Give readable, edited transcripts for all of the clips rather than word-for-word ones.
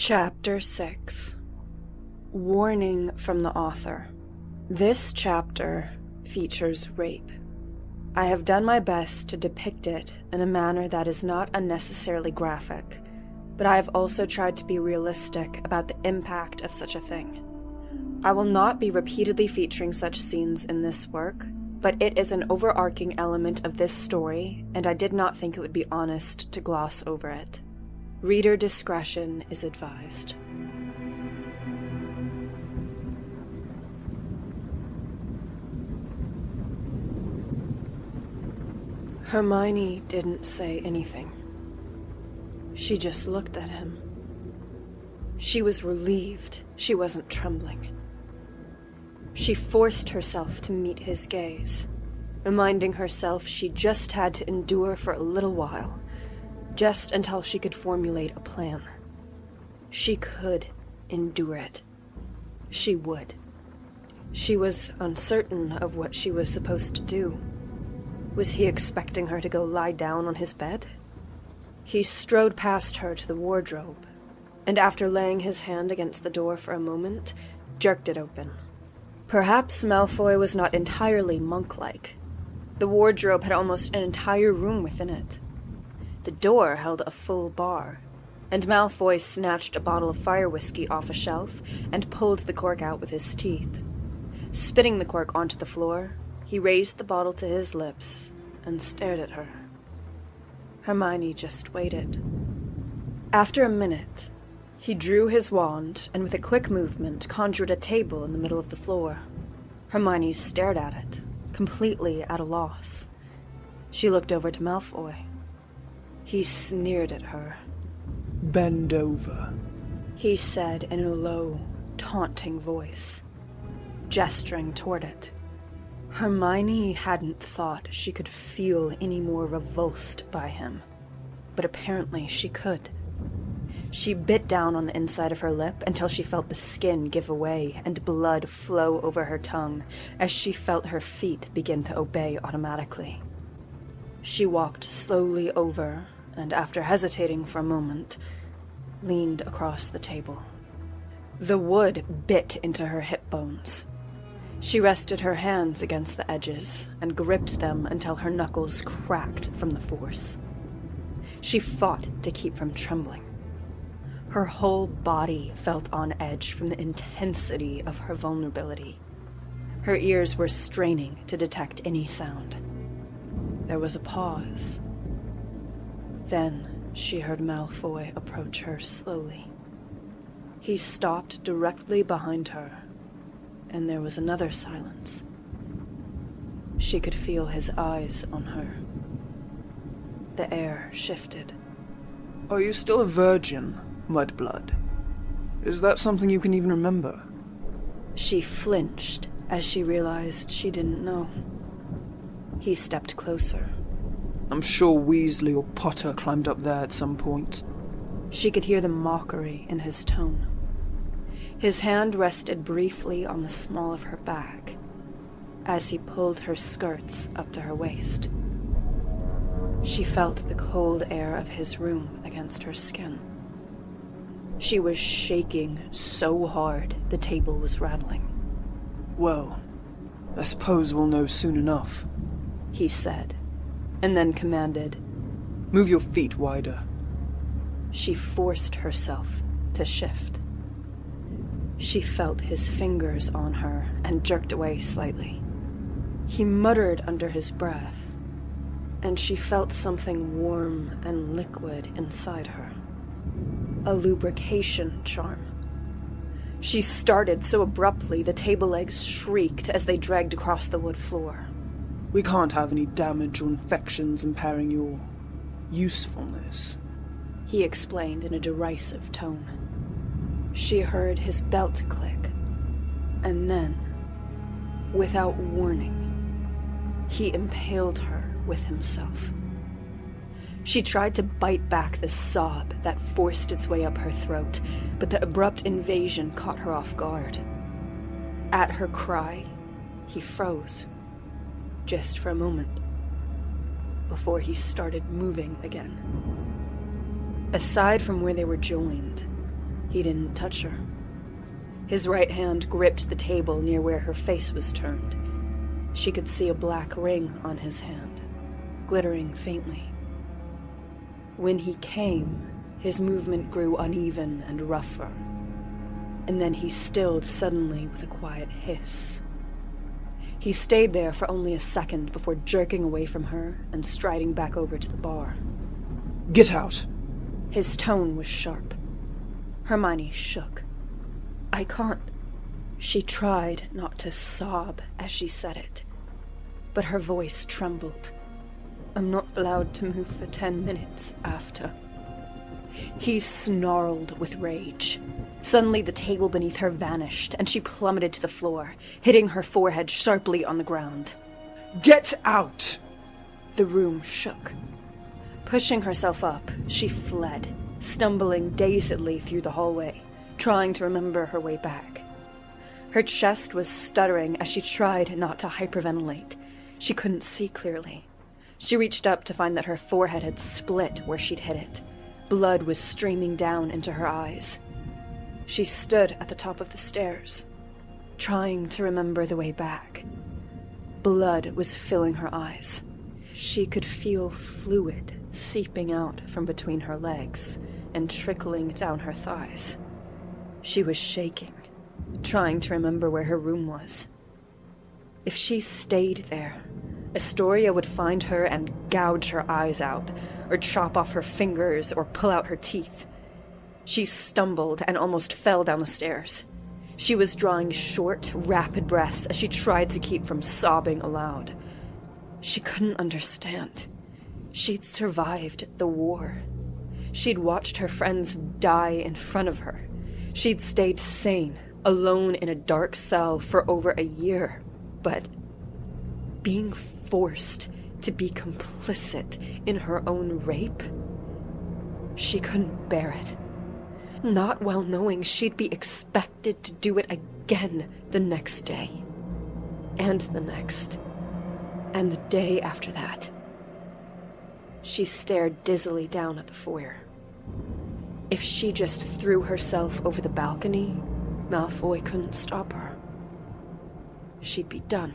Chapter 6. Warning from the author. This chapter features rape. I have done my best to depict it in a manner that is not unnecessarily graphic, but I have also tried to be realistic about the impact of such a thing. I will not be repeatedly featuring such scenes in this work, but it is an overarching element of this story, and I did not think it would be honest to gloss over it. Reader discretion is advised. Hermione didn't say anything. She just looked at him. She was relieved she wasn't trembling. She forced herself to meet his gaze, reminding herself she just had to endure for a little while, just until she could formulate a plan. She could endure it. She would. She was uncertain of what she was supposed to do. Was he expecting her to go lie down on his bed? He strode past her to the wardrobe, and after laying his hand against the door for a moment, jerked it open. Perhaps Malfoy was not entirely monk-like. The wardrobe had almost an entire room within it. The door held a full bar, and Malfoy snatched a bottle of fire whiskey off a shelf and pulled the cork out with his teeth. Spitting the cork onto the floor, he raised the bottle to his lips and stared at her. Hermione just waited. After a minute, he drew his wand and with a quick movement conjured a table in the middle of the floor. Hermione stared at it, completely at a loss. She looked over to Malfoy. He sneered at her. "Bend over," he said in a low, taunting voice, gesturing toward it. Hermione hadn't thought she could feel any more revulsed by him, but apparently she could. She bit down on the inside of her lip until she felt the skin give away and blood flow over her tongue as she felt her feet begin to obey automatically. She walked slowly over and, after hesitating for a moment, leaned across the table. The wood bit into her hip bones. She rested her hands against the edges and gripped them until her knuckles cracked from the force. She fought to keep from trembling. Her whole body felt on edge from the intensity of her vulnerability. Her ears were straining to detect any sound. There was a pause. Then she heard Malfoy approach her slowly. He stopped directly behind her, and there was another silence. She could feel his eyes on her. The air shifted. "Are you still a virgin, Mudblood? Is that something you can even remember?" She flinched as she realized she didn't know. He stepped closer. "I'm sure Weasley or Potter climbed up there at some point." She could hear the mockery in his tone. His hand rested briefly on the small of her back as he pulled her skirts up to her waist. She felt the cold air of his room against her skin. She was shaking so hard the table was rattling. "Well, I suppose we'll know soon enough," he said, and then commanded, "Move your feet wider." She forced herself to shift. She felt his fingers on her and jerked away slightly. He muttered under his breath, and she felt something warm and liquid inside her. A lubrication charm. She started so abruptly the table legs shrieked as they dragged across the wood floor. "We can't have any damage or infections impairing your usefulness," he explained in a derisive tone. She heard his belt click, and then, without warning, he impaled her with himself. She tried to bite back the sob that forced its way up her throat, but the abrupt invasion caught her off guard. At her cry, he froze, just for a moment, before he started moving again. Aside from where they were joined, He didn't touch her. His right hand gripped the table near where her face was turned. She could see a black ring on his hand, glittering faintly. When he came, his movement grew uneven and rougher, and then he stilled suddenly with a quiet hiss. He stayed there for only a second before jerking away from her and striding back over to the bar. Get out! His tone was sharp. Hermione shook. I can't. She tried not to sob as she said it, but her voice trembled. I'm not allowed to move for 10 minutes after. He snarled with rage. Suddenly the table beneath her vanished, and she plummeted to the floor, hitting her forehead sharply on the ground. Get out! The room shook. Pushing herself up, she fled, stumbling dazedly through the hallway, trying to remember her way back. Her chest was stuttering as she tried not to hyperventilate. She couldn't see clearly. She reached up to find that her forehead had split where she'd hit it. Blood was streaming down into her eyes. She stood at the top of the stairs, trying to remember the way back. Blood was filling her eyes. She could feel fluid seeping out from between her legs and trickling down her thighs. She was shaking, trying to remember where her room was. If she stayed there, Astoria would find her and gouge her eyes out, or chop off her fingers, or pull out her teeth. She stumbled and almost fell down the stairs. She was drawing short, rapid breaths as she tried to keep from sobbing aloud. She couldn't understand. She'd survived the war. She'd watched her friends die in front of her. She'd stayed sane, alone in a dark cell for over a year. But being forced to be complicit in her own rape? She couldn't bear it. Not while knowing she'd be expected to do it again the next day. And the next. And the day after that. She stared dizzily down at the foyer. If she just threw herself over the balcony, Malfoy couldn't stop her. She'd be done.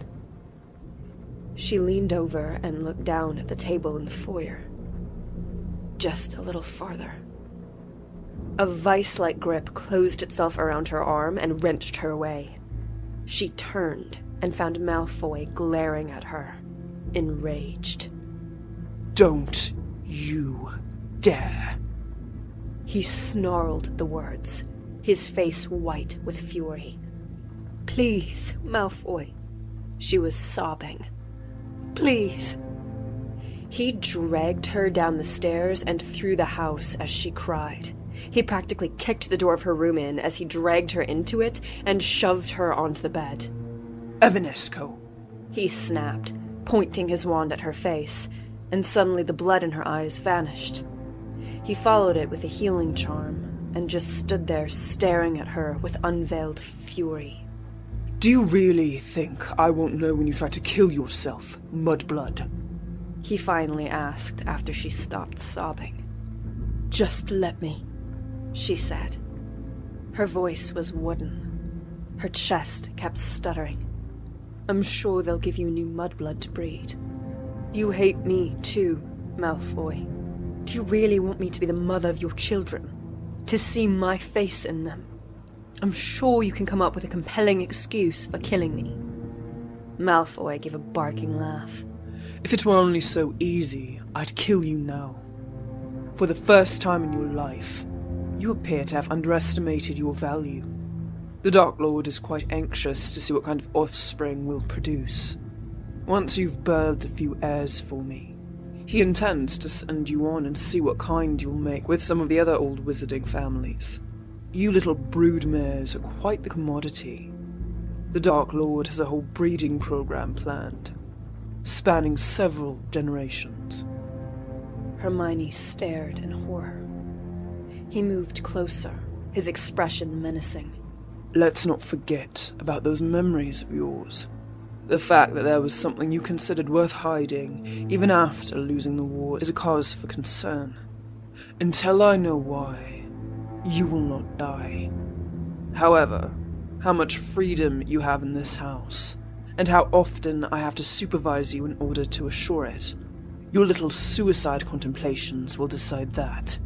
She leaned over and looked down at the table in the foyer. Just a little farther. A vice-like grip closed itself around her arm and wrenched her away. She turned and found Malfoy glaring at her, enraged. Don't you dare! He snarled the words, his face white with fury. Please, Malfoy. She was sobbing. Please. He dragged her down the stairs and through the house as she cried. He practically kicked the door of her room in as he dragged her into it and shoved her onto the bed. Evanesco! He snapped, pointing his wand at her face, and suddenly the blood in her eyes vanished. He followed it with a healing charm and just stood there staring at her with unveiled fury. Do you really think I won't know when you try to kill yourself, Mudblood? He finally asked after she stopped sobbing. Just let me, she said. Her voice was wooden. Her chest kept stuttering. I'm sure they'll give you new mudblood to breed. You hate me too, Malfoy. Do you really want me to be the mother of your children? To see my face in them? I'm sure you can come up with a compelling excuse for killing me. Malfoy gave a barking laugh. If it were only so easy, I'd kill you now. For the first time in your life, you appear to have underestimated your value. The Dark Lord is quite anxious to see what kind of offspring we'll produce. Once you've birthed a few heirs for me, he intends to send you on and see what kind you'll make with some of the other old wizarding families. You little broodmares are quite the commodity. The Dark Lord has a whole breeding program planned, spanning several generations. Hermione stared in horror. He moved closer, his expression menacing. Let's not forget about those memories of yours. The fact that there was something you considered worth hiding, even after losing the war, is a cause for concern. Until I know why, you will not die. However, how much freedom you have in this house, and how often I have to supervise you in order to assure it, your little suicide contemplations will decide that.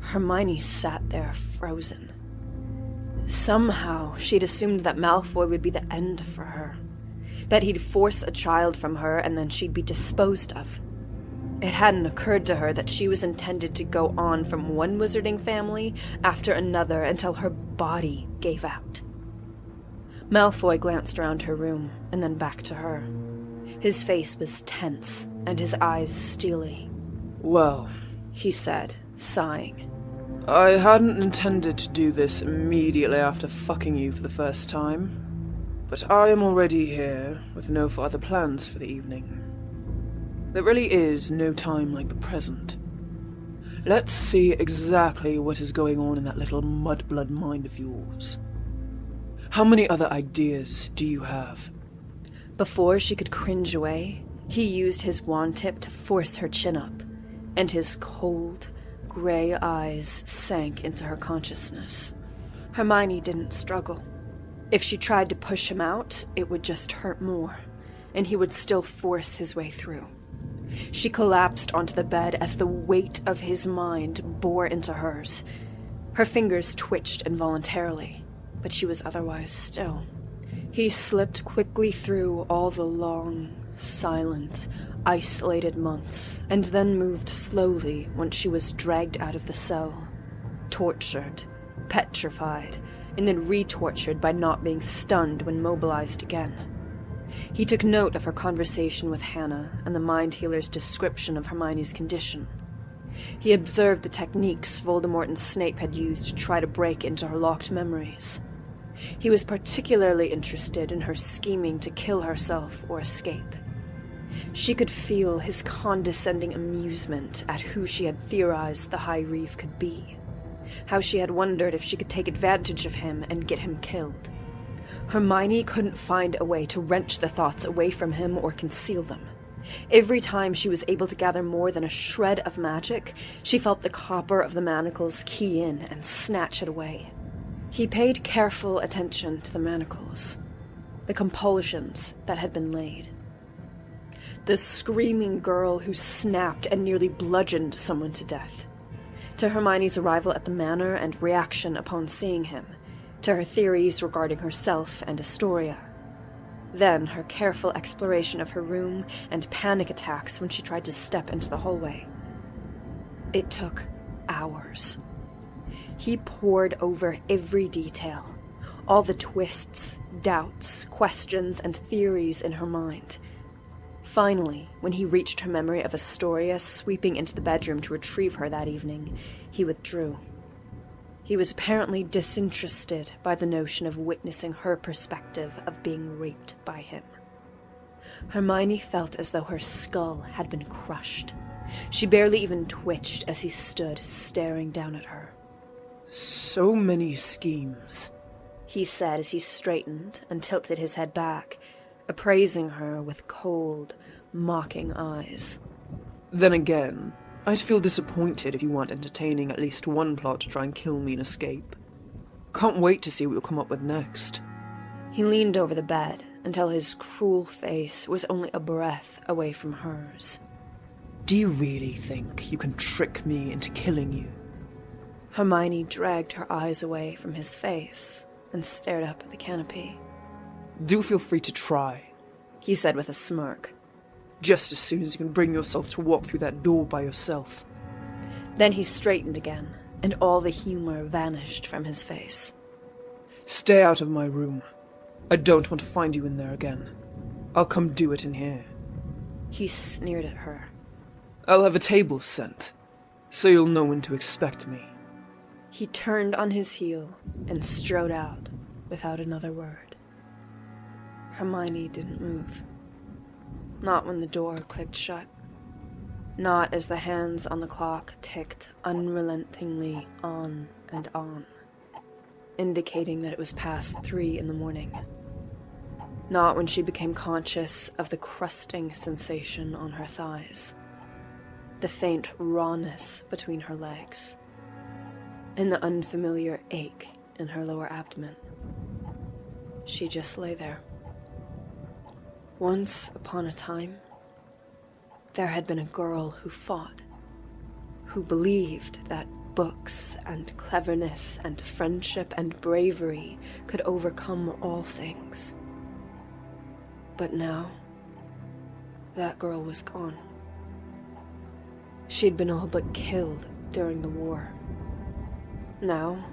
Hermione sat there frozen. Somehow, she'd assumed that Malfoy would be the end for her. That he'd force a child from her and then she'd be disposed of. It hadn't occurred to her that she was intended to go on from one wizarding family after another until her body gave out. Malfoy glanced around her room and then back to her. His face was tense and his eyes steely. Well, he said, sighing. I hadn't intended to do this immediately after fucking you for the first time, but I am already here with no further plans for the evening. There really is no time like the present. Let's see exactly what is going on in that little mudblood mind of yours. How many other ideas do you have? Before she could cringe away, he used his wand tip to force her chin up, and his cold, gray eyes sank into her consciousness. Hermione didn't struggle. If she tried to push him out, it would just hurt more, and he would still force his way through. She collapsed onto the bed as the weight of his mind bore into hers. Her fingers twitched involuntarily, but she was otherwise still. He slipped quickly through all the long, silent, isolated months, and then moved slowly once she was dragged out of the cell, tortured, petrified, and then re-tortured by not being stunned when mobilized again. He took note of her conversation with Hannah and the mind healer's description of Hermione's condition. He observed the techniques Voldemort and Snape had used to try to break into her locked memories. He was particularly interested in her scheming to kill herself or escape. She could feel his condescending amusement at who she had theorized the High Reeve could be, how she had wondered if she could take advantage of him and get him killed. Hermione couldn't find a way to wrench the thoughts away from him or conceal them. Every time she was able to gather more than a shred of magic, she felt the copper of the manacles key in and snatch it away. He paid careful attention to the manacles, the compulsions that had been laid. The screaming girl who snapped and nearly bludgeoned someone to death. To Hermione's arrival at the manor and reaction upon seeing him. To her theories regarding herself and Astoria. Then her careful exploration of her room and panic attacks when she tried to step into the hallway. It took hours. He pored over every detail, all the twists, doubts, questions, and theories in her mind. Finally, when he reached her memory of Astoria sweeping into the bedroom to retrieve her that evening, he withdrew. He was apparently disinterested by the notion of witnessing her perspective of being raped by him. Hermione felt as though her skull had been crushed. She barely even twitched as he stood staring down at her. So many schemes, he said as he straightened and tilted his head back, appraising her with cold, mocking eyes. Then again, I'd feel disappointed if you weren't entertaining at least one plot to try and kill me and escape. Can't wait to see what you'll come up with next. He leaned over the bed until his cruel face was only a breath away from hers. Do you really think you can trick me into killing you? Hermione dragged her eyes away from his face and stared up at the canopy. Do feel free to try, he said with a smirk. Just as soon as you can bring yourself to walk through that door by yourself. Then he straightened again, and all the humor vanished from his face. Stay out of my room. I don't want to find you in there again. I'll come do it in here. He sneered at her. I'll have a table sent, so you'll know when to expect me. He turned on his heel and strode out without another word. Hermione didn't move. Not when the door clicked shut. Not as the hands on the clock ticked unrelentingly on and on, indicating that it was past 3 in the morning. Not when she became conscious of the crusting sensation on her thighs, the faint rawness between her legs. and the unfamiliar ache in her lower abdomen. She just lay there. Once upon a time, there had been a girl who fought, who believed that books and cleverness and friendship and bravery could overcome all things. But now, that girl was gone. She'd been all but killed during the war. Now,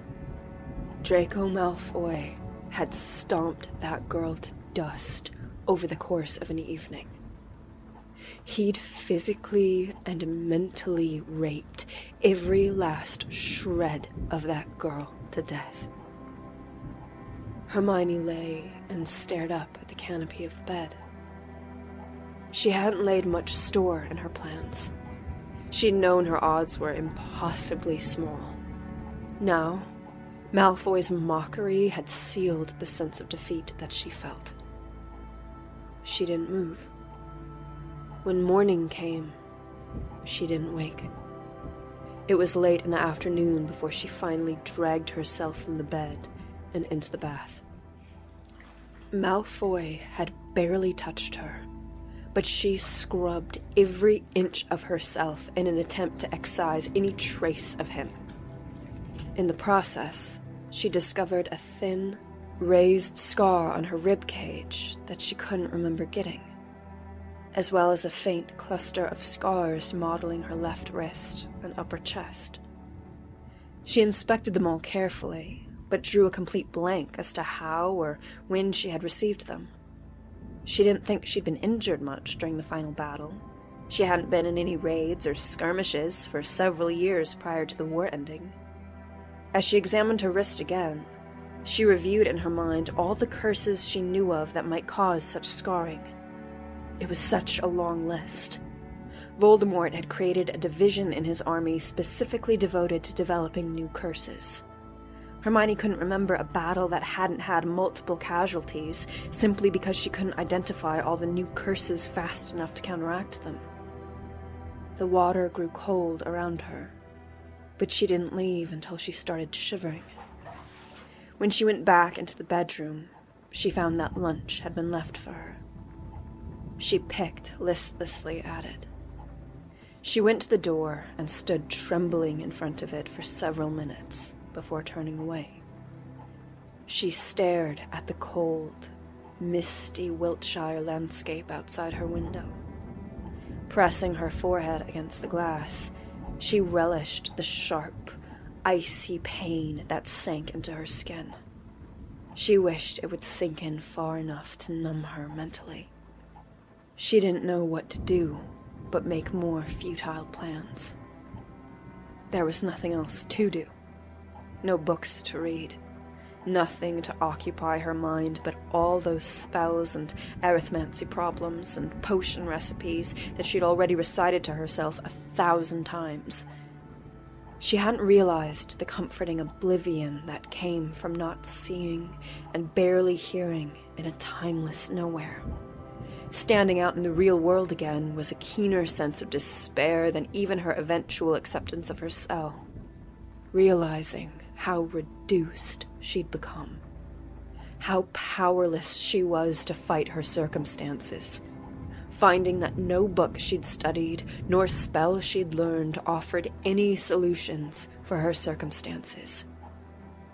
Draco Malfoy had stomped that girl to dust over the course of an evening. He'd physically and mentally raped every last shred of that girl to death. Hermione lay and stared up at the canopy of the bed. She hadn't laid much store in her plans. She'd known her odds were impossibly small. Now, Malfoy's mockery had sealed the sense of defeat that she felt. She didn't move. When morning came, she didn't wake. It was late in the afternoon before she finally dragged herself from the bed and into the bath. Malfoy had barely touched her, but she scrubbed every inch of herself in an attempt to excise any trace of him. In the process, she discovered a thin, raised scar on her rib cage that she couldn't remember getting, as well as a faint cluster of scars modeling her left wrist and upper chest. She inspected them all carefully, but drew a complete blank as to how or when she had received them. She didn't think she'd been injured much during the final battle. She hadn't been in any raids or skirmishes for several years prior to the war ending. As she examined her wrist again, she reviewed in her mind all the curses she knew of that might cause such scarring. It was such a long list. Voldemort had created a division in his army specifically devoted to developing new curses. Hermione couldn't remember a battle that hadn't had multiple casualties simply because she couldn't identify all the new curses fast enough to counteract them. The water grew cold around her, but she didn't leave until she started shivering. When she went back into the bedroom, she found that lunch had been left for her. She picked listlessly at it. She went to the door and stood trembling in front of it for several minutes before turning away. She stared at the cold, misty Wiltshire landscape outside her window. Pressing her forehead against the glass, she relished the sharp, icy pain that sank into her skin. She wished it would sink in far enough to numb her mentally. She didn't know what to do but make more futile plans. There was nothing else to do. No books to read. Nothing to occupy her mind but all those spells and arithmancy problems and potion recipes that she'd already recited to herself 1,000 times. She hadn't realized the comforting oblivion that came from not seeing and barely hearing in a timeless nowhere. Standing out in the real world again was a keener sense of despair than even her eventual acceptance of her cell. Realizing how reduced she'd become. How powerless she was to fight her circumstances. Finding that no book she'd studied, nor spell she'd learned offered any solutions for her circumstances.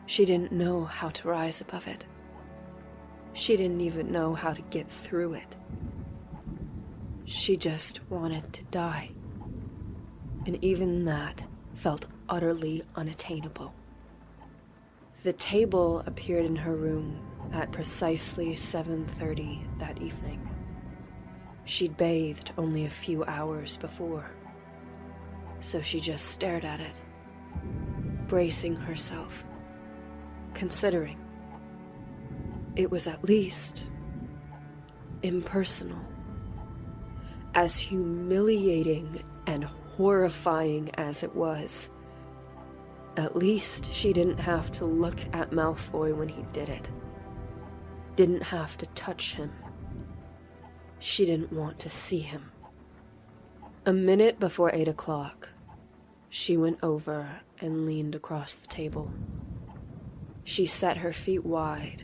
She didn't know how to rise above it. She didn't even know how to get through it. She just wanted to die. And even that felt utterly unattainable. The table appeared in her room at precisely 7:30 that evening. She'd bathed only a few hours before, so she just stared at it, bracing herself, considering. It was at least impersonal. As humiliating and horrifying as it was, at least she didn't have to look at Malfoy when he did it. Didn't have to touch him. She didn't want to see him. A minute before 8 o'clock, she went over and leaned across the table. She set her feet wide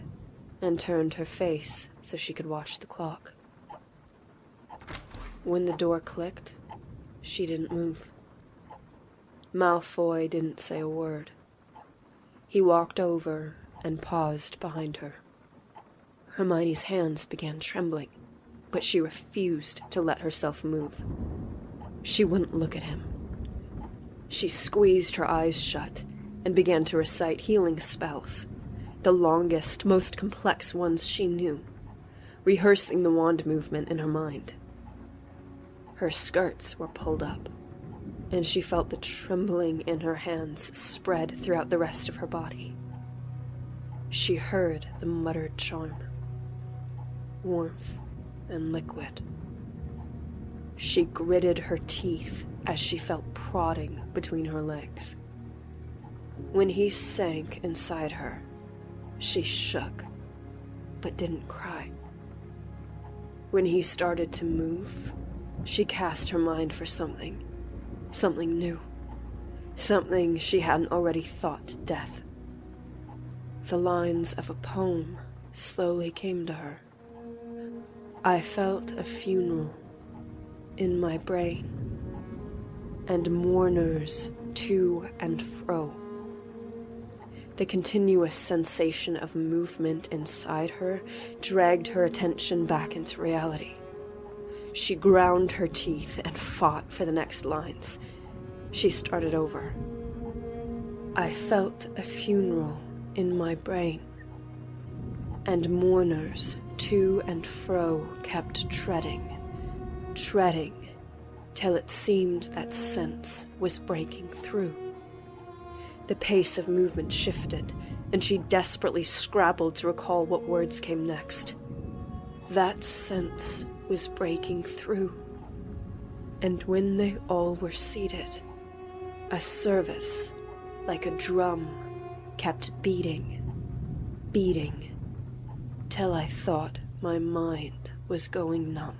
and turned her face so she could watch the clock. When the door clicked, she didn't move. Malfoy didn't say a word. He walked over and paused behind her. Hermione's hands began trembling, but she refused to let herself move. She wouldn't look at him. She squeezed her eyes shut and began to recite healing spells, the longest, most complex ones she knew, rehearsing the wand movement in her mind. Her skirts were pulled up, and she felt the trembling in her hands spread throughout the rest of her body. She heard the muttered charm. Warmth and liquid. She gritted her teeth as she felt prodding between her legs. When he sank inside her, she shook, but didn't cry. When he started to move, she cast her mind for something new, something she hadn't already thought to death. The lines of a poem slowly came to her. I felt a funeral in my brain, and mourners to and fro. The continuous sensation of movement inside her dragged her attention back into reality. She ground her teeth and fought for the next lines. She started over. I felt a funeral in my brain, and mourners to and fro kept treading, till it seemed that sense was breaking through. The pace of movement shifted, and she desperately scrabbled to recall what words came next. That sense was breaking through, and when they all were seated, a service, like a drum, kept beating, till I thought my mind was going numb.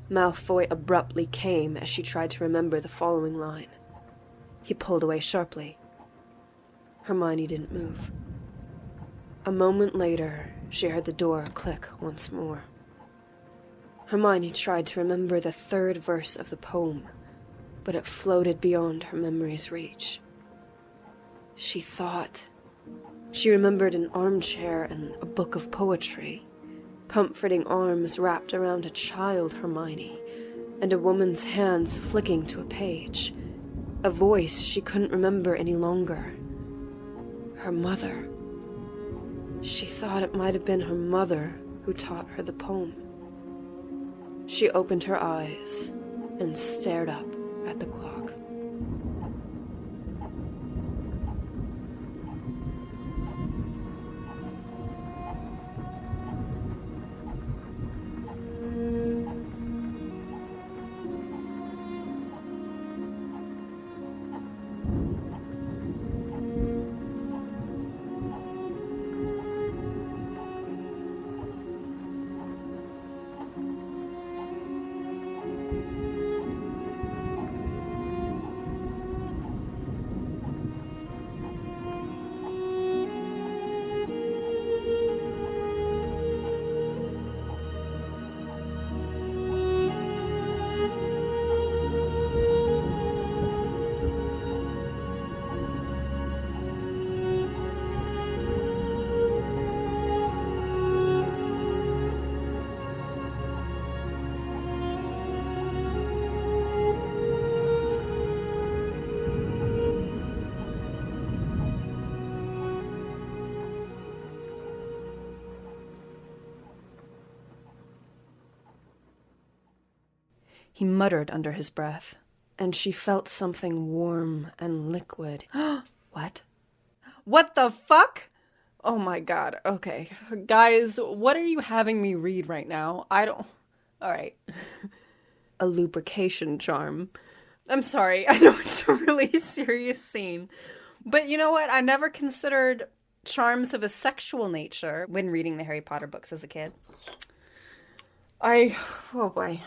Malfoy abruptly came as she tried to remember the following line. He pulled away sharply. Hermione didn't move. A moment later, she heard the door click once more. Hermione tried to remember the third verse of the poem, but it floated beyond her memory's reach. She thought. She remembered an armchair and a book of poetry, comforting arms wrapped around a child Hermione, and a woman's hands flicking to a page. A voice she couldn't remember any longer. Her mother. She thought it might have been her mother who taught her the poem. She opened her eyes and stared up at the clock. He muttered under his breath, and she felt something warm and liquid. What? What the fuck? Oh my god, okay. Guys, what are you having me read right now? Alright. A lubrication charm. I'm sorry, I know it's a really serious scene. But you know what? I never considered charms of a sexual nature when reading the Harry Potter books as a kid. Oh boy.